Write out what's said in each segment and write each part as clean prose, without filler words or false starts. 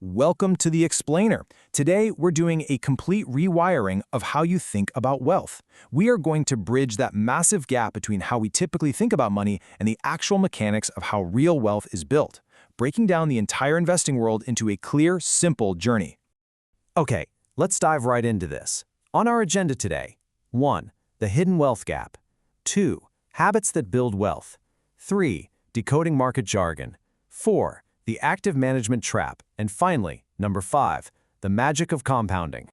Welcome to The Explainer. Today, we're doing a complete rewiring of how you think about wealth. We are going to bridge that massive gap between how we typically think about money and the actual mechanics of how real wealth is built, breaking down the entire investing world into a clear, simple journey. Okay, let's dive right into this. On our agenda today, 1. The hidden wealth gap. 2. Habits that build wealth. 3. Decoding market jargon. 4. The active management trap. And finally, number 5. The magic of compounding.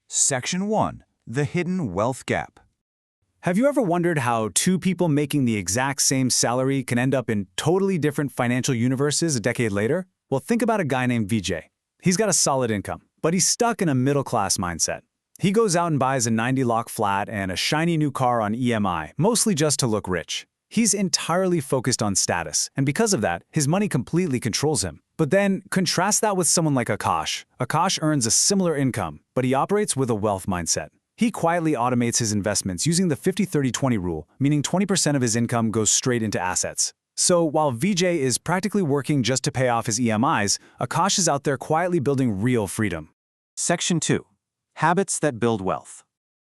Section 1. The hidden wealth gap. Have you ever wondered how two people making the exact same salary can end up in totally different financial universes a decade later? Well, think about a guy named VJ. He's got a solid income, but he's stuck in a middle-class mindset. He goes out and buys a 90-lock flat and a shiny new car on EMI, mostly just to look rich. He's entirely focused on status, and because of that, his money completely controls him. But then, contrast that with someone like Akash. Akash earns a similar income, but he operates with a wealth mindset. He quietly automates his investments using the 50-30-20 rule, meaning 20% of his income goes straight into assets. So while VJ is practically working just to pay off his EMIs, Akash is out there quietly building real freedom. Section 2. Habits that build wealth.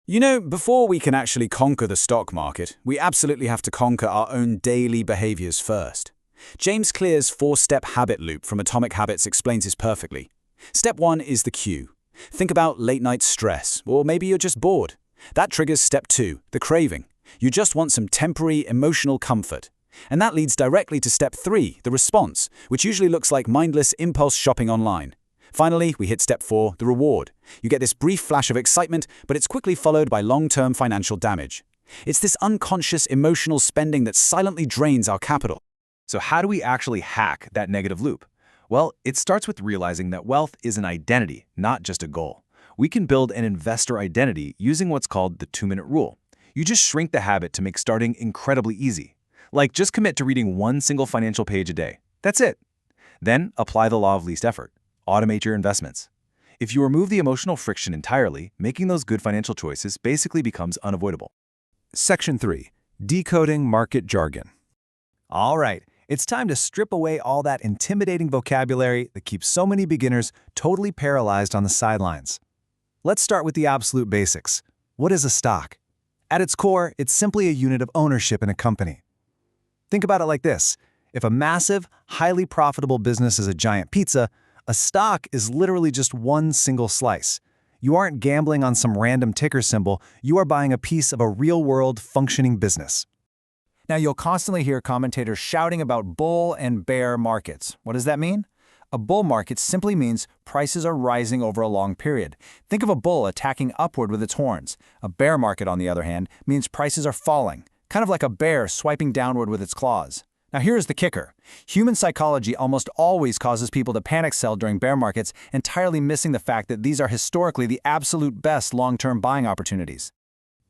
You know, before we can actually conquer the stock market, we absolutely have to conquer our own daily behaviors first. James Clear's 4-step habit loop from Atomic Habits explains this perfectly. Step 1 is the cue. Think about late-night stress, or maybe you're just bored. That triggers step 2, the craving. You just want some temporary emotional comfort. And that leads directly to step 3, the response, which usually looks like mindless impulse shopping online. Finally, we hit step 4, the reward. You get this brief flash of excitement, but it's quickly followed by long-term financial damage. It's this unconscious emotional spending that silently drains our capital. So how do we actually hack that negative loop? Well, it starts with realizing that wealth is an identity, not just a goal. We can build an investor identity using what's called the 2-minute rule. You just shrink the habit to make starting incredibly easy. Like, just commit to reading one single financial page a day. That's it. Then apply the law of least effort. Automate your investments. If you remove the emotional friction entirely, making those good financial choices basically becomes unavoidable. Section 3. Decoding market jargon. All right, it's time to strip away all that intimidating vocabulary that keeps so many beginners totally paralyzed on the sidelines. Let's start with the absolute basics. What is a stock? At its core, it's simply a unit of ownership in a company. Think about it like this. If a massive, highly profitable business is a giant pizza, a stock is literally just one single slice. You aren't gambling on some random ticker symbol, you are buying a piece of a real-world, functioning business. Now, you'll constantly hear commentators shouting about bull and bear markets. What does that mean? A bull market simply means prices are rising over a long period. Think of a bull attacking upward with its horns. A bear market, on the other hand, means prices are falling, kind of like a bear swiping downward with its claws. Now here's the kicker. Human psychology almost always causes people to panic sell during bear markets, entirely missing the fact that these are historically the absolute best long-term buying opportunities.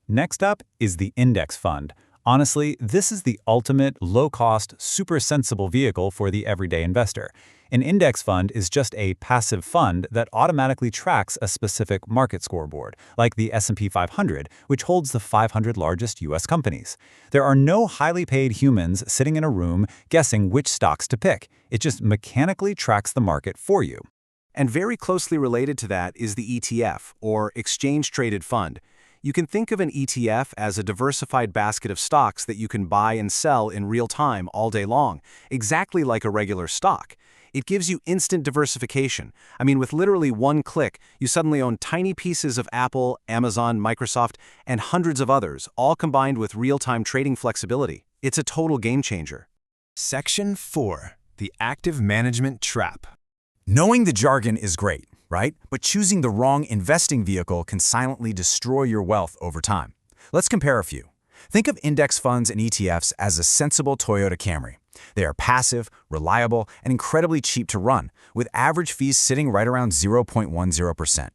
Next up is the index fund. Honestly, this is the ultimate, low-cost, super sensible vehicle for the everyday investor. An index fund is just a passive fund that automatically tracks a specific market scoreboard, like the S&P 500, which holds the 500 largest U.S. companies. There are no highly paid humans sitting in a room guessing which stocks to pick. It just mechanically tracks the market for you. And very closely related to that is the ETF, or exchange-traded fund. You can think of an ETF as a diversified basket of stocks that you can buy and sell in real time all day long, exactly like a regular stock. It gives you instant diversification. I mean, with literally one click, you suddenly own tiny pieces of Apple, Amazon, Microsoft, and hundreds of others, all combined with real-time trading flexibility. It's a total game changer. Section 4. The active management trap. Knowing the jargon is great, right? But choosing the wrong investing vehicle can silently destroy your wealth over time. Let's compare a few. Think of index funds and ETFs as a sensible Toyota Camry. They are passive, reliable, and incredibly cheap to run, with average fees sitting right around 0.10%.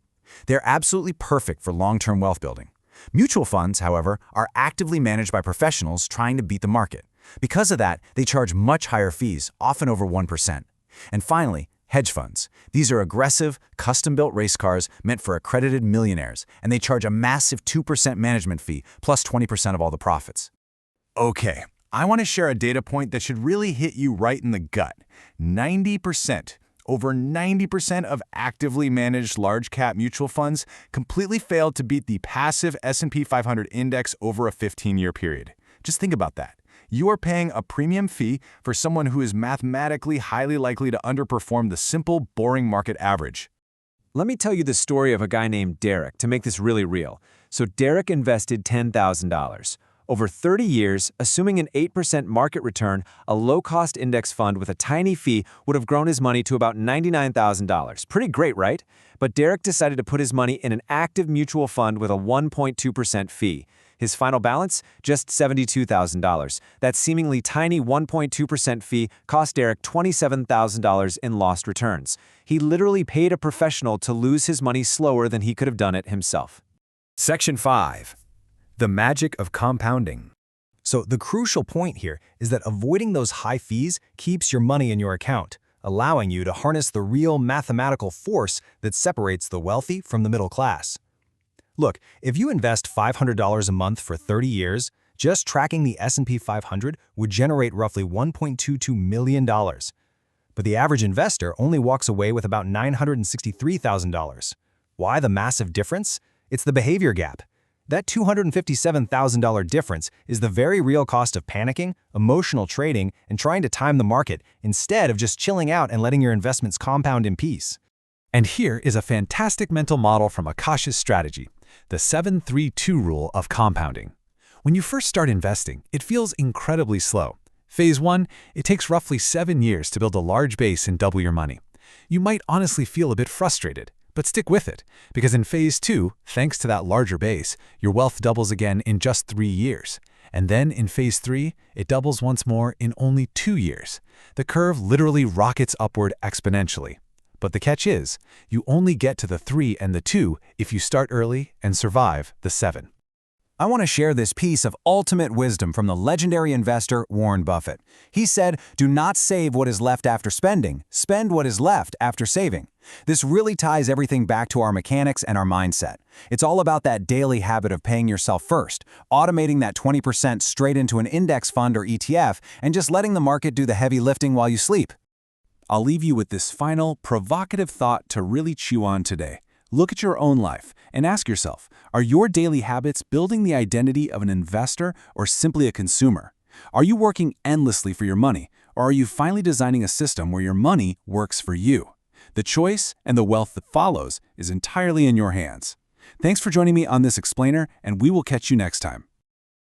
They're absolutely perfect for long-term wealth building. Mutual funds, however, are actively managed by professionals trying to beat the market. Because of that, they charge much higher fees, often over 1%. And finally, hedge funds. These are aggressive, custom-built race cars meant for accredited millionaires, and they charge a massive 2% management fee plus 20% of all the profits. Okay, I want to share a data point that should really hit you right in the gut. 90%. Over 90% of actively managed large-cap mutual funds completely failed to beat the passive S&P 500 index over a 15-year period. Just think about that. You are paying a premium fee for someone who is mathematically highly likely to underperform the simple, boring market average. Let me tell you the story of a guy named Derek to make this really real. So Derek invested $10,000. Over 30 years, assuming an 8% market return, a low-cost index fund with a tiny fee would have grown his money to about $99,000. Pretty great, right? But Derek decided to put his money in an active mutual fund with a 1.2% fee. His final balance? Just $72,000. That seemingly tiny 1.2% fee cost Derek $27,000 in lost returns. He literally paid a professional to lose his money slower than he could have done it himself. Section 5. The magic of compounding. So the crucial point here is that avoiding those high fees keeps your money in your account, allowing you to harness the real mathematical force that separates the wealthy from the middle class. Look, if you invest $500 a month for 30 years, just tracking the S&P 500 would generate roughly $1.22 million. But the average investor only walks away with about $963,000. Why the massive difference? It's the behavior gap. That $257,000 difference is the very real cost of panicking, emotional trading, and trying to time the market instead of just chilling out and letting your investments compound in peace. And here is a fantastic mental model from Akash's strategy, the 7-3-2 rule of compounding. When you first start investing, it feels incredibly slow. Phase 1, it takes roughly 7 years to build a large base and double your money. You might honestly feel a bit frustrated, but stick with it, because in Phase 2, thanks to that larger base, your wealth doubles again in just 3 years. And then in Phase 3, it doubles once more in only 2 years. The curve literally rockets upward exponentially. But the catch is, you only get to the 3 and the 2 if you start early and survive the 7. I want to share this piece of ultimate wisdom from the legendary investor Warren Buffett. He said, "Do not save what is left after spending, spend what is left after saving." This really ties everything back to our mechanics and our mindset. It's all about that daily habit of paying yourself first, automating that 20% straight into an index fund or ETF, and just letting the market do the heavy lifting while you sleep. I'll leave you with this final, provocative thought to really chew on today. Look at your own life and ask yourself, are your daily habits building the identity of an investor or simply a consumer? Are you working endlessly for your money, or are you finally designing a system where your money works for you? The choice and the wealth that follows is entirely in your hands. Thanks for joining me on this explainer, and we will catch you next time.